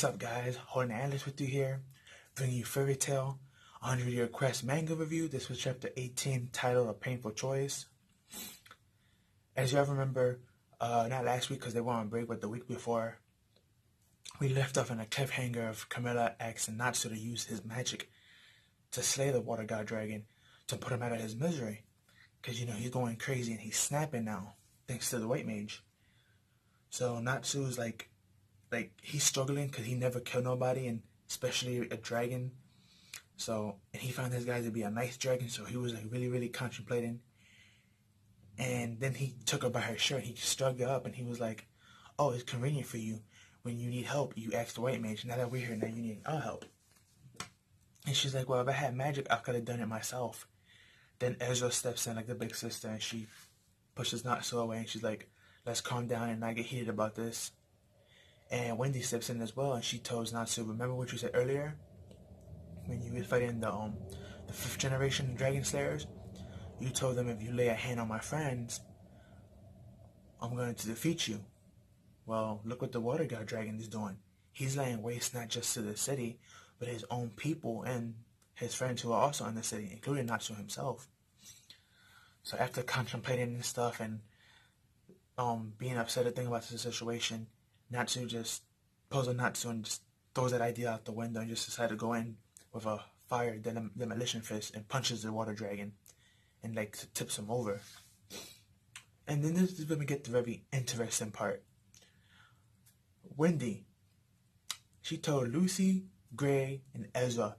What's up, guys? Holding the Atlas with you here, bringing you Fairytail, 100-year quest manga review. This was chapter 18, titled A Painful Choice. As y'all remember, not last week because they were on break, but the week before, we left off in a cliffhanger of Camilla asking Natsu to use his magic to slay the water god dragon to put him out of his misery. Because, he's going crazy and he's snapping now, thanks to the white mage. So Natsu's like he's struggling because he never killed nobody, and especially a dragon. So, and he found this guy to be a nice dragon, so he was really contemplating. And then he took her by her shirt. He just struck her up, and he was like, "Oh, it's convenient for you. When you need help, you ask the white mage. Now that we're here, now you need our help." And she's like, "Well, if I had magic, I could have done it myself." Then Ezra steps in like the big sister, and she pushes Natsu away, and she's like, "Let's calm down and not get heated about this." And Wendy steps in as well, and she tells Natsu, "Remember what you said earlier when you were fighting the 5th generation dragon slayers? You told them if you lay a hand on my friends, I'm going to defeat you. Well, look what the water god dragon is doing. He's laying waste not just to the city, but his own people and his friends who are also in the city, including Natsu himself." So after contemplating this stuff and being upset at thinking about the situation, Natsu just pulls a Natsu and just throws that idea out the window and just decides to go in with a fire demolition fist and punches the water dragon and tips him over. And then this is when we get the very interesting part. Wendy, she told Lucy, Gray, and Ezra,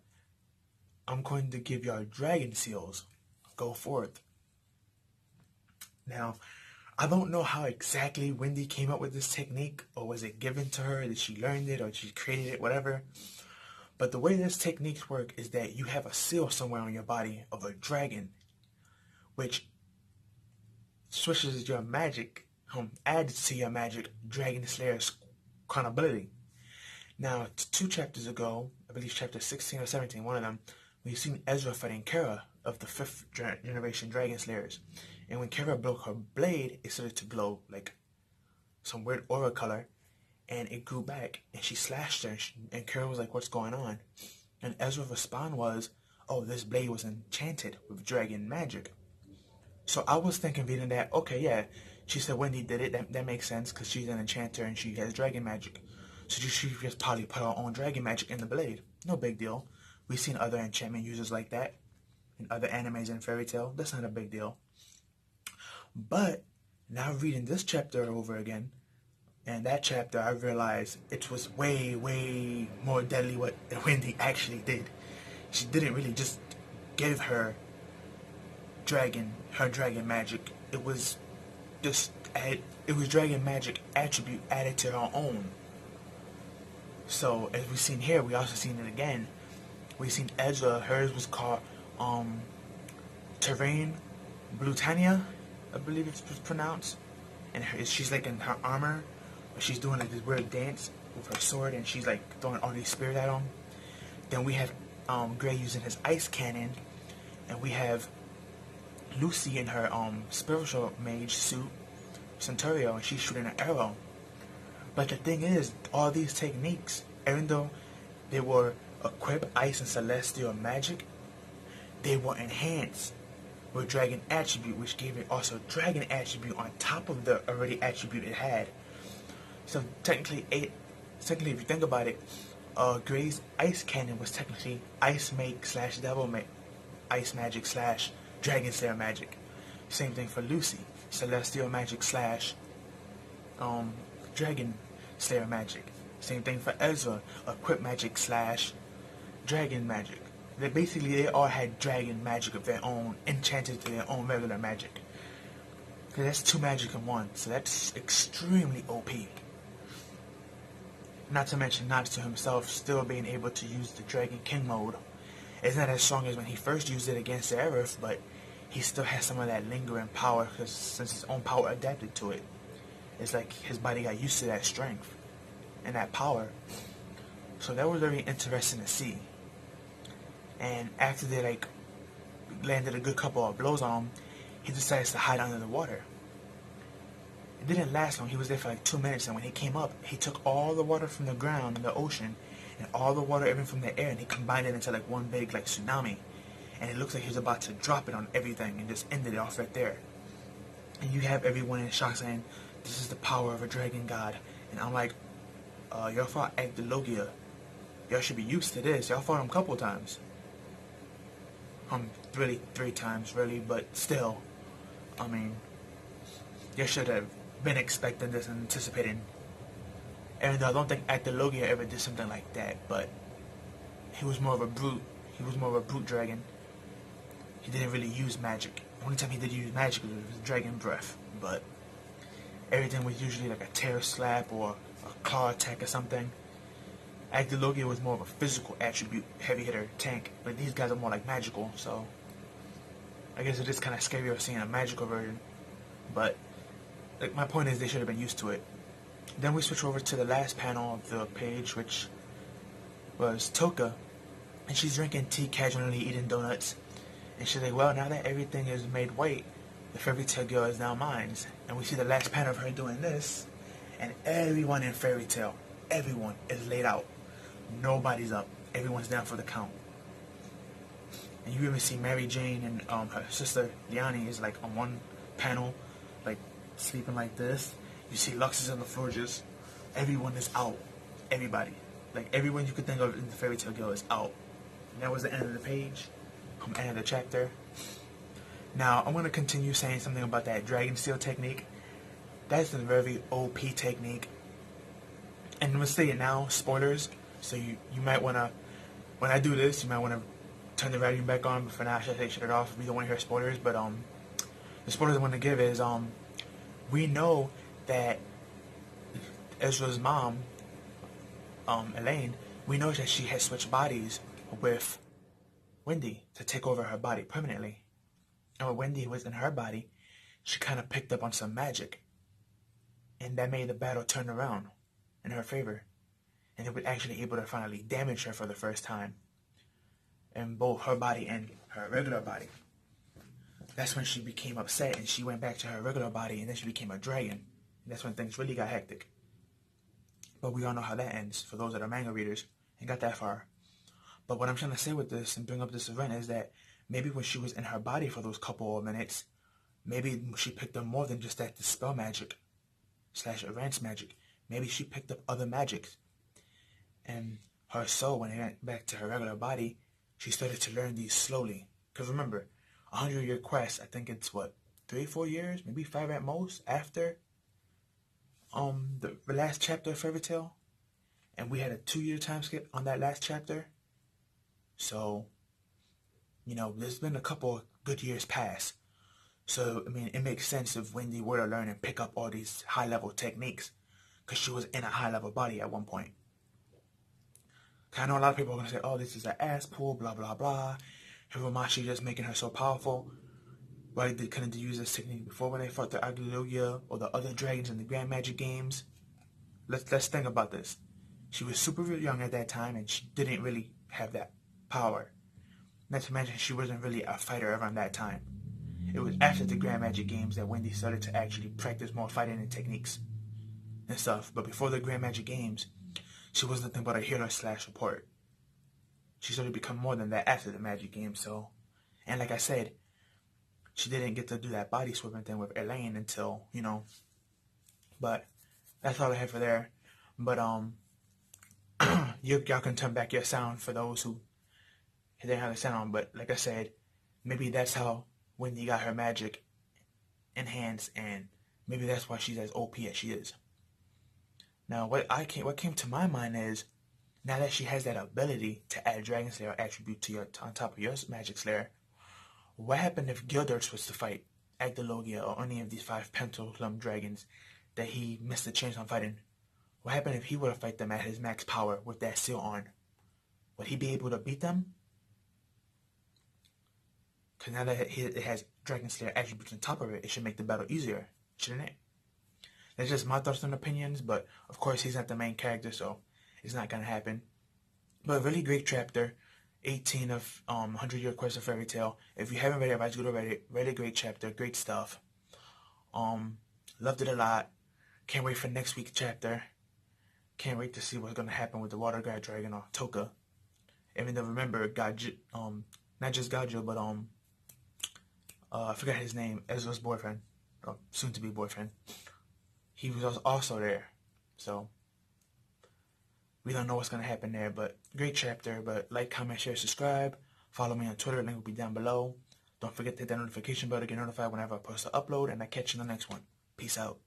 "I'm going to give y'all dragon seals. Go forth." Now, I don't know how exactly Wendy came up with this technique, or was it given to her, did she learn it, or she created it, whatever. But the way this techniques work is that you have a seal somewhere on your body of a dragon, which switches your magic, adds to your magic Dragon Slayer's ability. Now, 2 chapters ago, I believe chapter 16 or 17, one of them, we've seen Ezra fighting Kara of the 5th generation Dragon Slayers. And when Kara broke her blade, it started to glow like some weird aura color, and it grew back, and she slashed her, and Kara was like, "What's going on?" And Ezra's response was, "Oh, this blade was enchanted with dragon magic." So I was thinking, reading that, okay, yeah, she said Wendy did it, that makes sense, because she's an enchanter and she has dragon magic. So she just probably put her own dragon magic in the blade. No big deal. We've seen other enchantment users like that in other animes and Fairytail. That's not a big deal. But now reading this chapter over again, and that chapter, I realized it was way more deadly what Wendy actually did. She didn't really just give her dragon magic. It was dragon magic attribute added to her own. So as we've seen here, we also seen it again. We've seen Ezra, hers was called Terrain Blutania, I believe it's pronounced. And she's in her armor, but she's doing this weird dance with her sword, and she's throwing all these spears at him. Then we have Gray using his ice cannon, and we have Lucy in her spiritual mage suit, Centurio, and she's shooting an arrow. But the thing is, all these techniques, even though they were equipped ice and celestial magic, they were enhanced with dragon attribute, which gave it also dragon attribute on top of the already attribute it had. So technically, if you think about it, Gray's ice cannon was technically ice make / devil make ice magic / dragon slayer magic. Same thing for Lucy, celestial magic / dragon slayer magic. Same thing for Ezra, equip magic / dragon magic. They all had dragon magic of their own, enchanted to their own regular magic. Because that's 2 magic in 1, so that's extremely OP. Not to mention Natsu himself still being able to use the Dragon King mode. It's not as strong as when he first used it against Aerith, but he still has some of that lingering power, because since his own power adapted to it, it's like his body got used to that strength and that power. So that was very interesting to see. And after they landed a good couple of blows on him, he decides to hide under the water. It didn't last long. He was there for like 2 minutes, and when he came up, he took all the water from the ground in the ocean and all the water even from the air, and he combined it into like one big like tsunami. And it looks like he was about to drop it on everything and just ended it off right there. And you have everyone in shock saying, "This is the power of a dragon god." And I'm like, y'all fought Agdalogia. Y'all should be used to this. Y'all fought him a couple times. Really 3 times, really, but still, I mean, you should have been expecting this and anticipating. And I don't think Agdalogia ever did something like that, but he was more of a brute. He was more of a brute dragon. He didn't really use magic. The only time he did use magic was dragon breath, but everything was usually like a tear slap or a claw attack or something. Agdalogia was more of a physical attribute, heavy hitter, tank, but these guys are more like magical, so I guess it is kind of scary of seeing a magical version, but like, my point is they should have been used to it. Then we switch over to the last panel of the page, which was Toka, and she's drinking tea, casually eating donuts, and she's like, well, now that everything is made white, the Fairytail girl is now mine. And we see the last panel of her doing this, and everyone in Fairytail, everyone is laid out. Nobody's up. Everyone's down for the count. And you even see Mary Jane and her sister Liani is like on one panel, like sleeping like this. You see Lux is on the floor, just everyone is out. Everybody, like everyone you could think of in the Fairytail girl is out. And that was the end of the page, end of the chapter. Now I'm gonna continue saying something about that dragon steel technique. That's a very OP technique. And I'm gonna say it now, spoilers. So you might wanna, when I do this, you might wanna turn the volume back on. But for now, I should say shut it off if you don't want to hear spoilers. But the spoilers I want to give is we know that Ezra's mom, Elaine, we know that she has switched bodies with Wendy to take over her body permanently. And when Wendy was in her body, she kind of picked up on some magic, and that made the battle turn around in her favor. And it was actually able to finally damage her for the first time in both her body and her regular body. That's when she became upset and she went back to her regular body, and then she became a dragon. And that's when things really got hectic. But we all know how that ends for those that are manga readers and got that far. But what I'm trying to say with this and bring up this event is that maybe when she was in her body for those couple of minutes, maybe she picked up more than just that dispel magic / advanced magic. Maybe she picked up other magics. And her soul, when it went back to her regular body, she started to learn these slowly. Because remember, 100-year quest, I think it's what, 3-4 years, maybe 5 at most, after the last chapter of Fairytail. And we had a 2-year time skip on that last chapter. So, you know, there's been a couple of good years past. So, I mean, it makes sense if Wendy were to learn and pick up all these high-level techniques, because she was in a high-level body at one point. I know a lot of people are going to say, oh, this is an ass pull, blah, blah, blah. Hiromachi just making her so powerful. Why couldn't they use this technique before when they fought the Agdalogia or the other dragons in the Grand Magic games? Let's think about this. She was super young at that time, and she didn't really have that power. Not to mention, she wasn't really a fighter around that time. It was after the Grand Magic games that Wendy started to actually practice more fighting and techniques and stuff. But before the Grand Magic games, she was nothing but a healer / support. She started to become more than that after the Magic game. So, and like I said, she didn't get to do that body swapping thing with Elaine until, you know. But that's all I have for there. But y'all can turn back your sound for those who didn't have the sound. But like I said, maybe that's how Wendy got her magic enhanced, and maybe that's why she's as OP as she is. Now, what came to my mind is, now that she has that ability to add Dragon Slayer attribute to on top of your Magic Slayer, what happened if Gildert was to fight Agdalogia or any of these 5 Pentaclum dragons that he missed the chance on fighting? What happened if he were to fight them at his max power with that seal on? Would he be able to beat them? Because now that it has Dragon Slayer attributes on top of it, it should make the battle easier, shouldn't it? That's just my thoughts and opinions, but of course he's not the main character, so it's not going to happen. But a really great chapter, 18 of 100-Year Quest of Fairytail. If you haven't read it, I advise you to read it. Really great chapter, great stuff. Loved it a lot. Can't wait for next week's chapter. Can't wait to see what's gonna happen with the water god dragon or Toka. Even though remember, not just Gajo, but I forgot his name, Ezra's boyfriend, or soon to be boyfriend. He was also there, so we don't know what's gonna happen there. But great chapter. But like, comment, share, subscribe. Follow me on Twitter. Link will be down below. Don't forget to hit that notification bell to get notified whenever I post an upload. And I catch you in the next one. Peace out.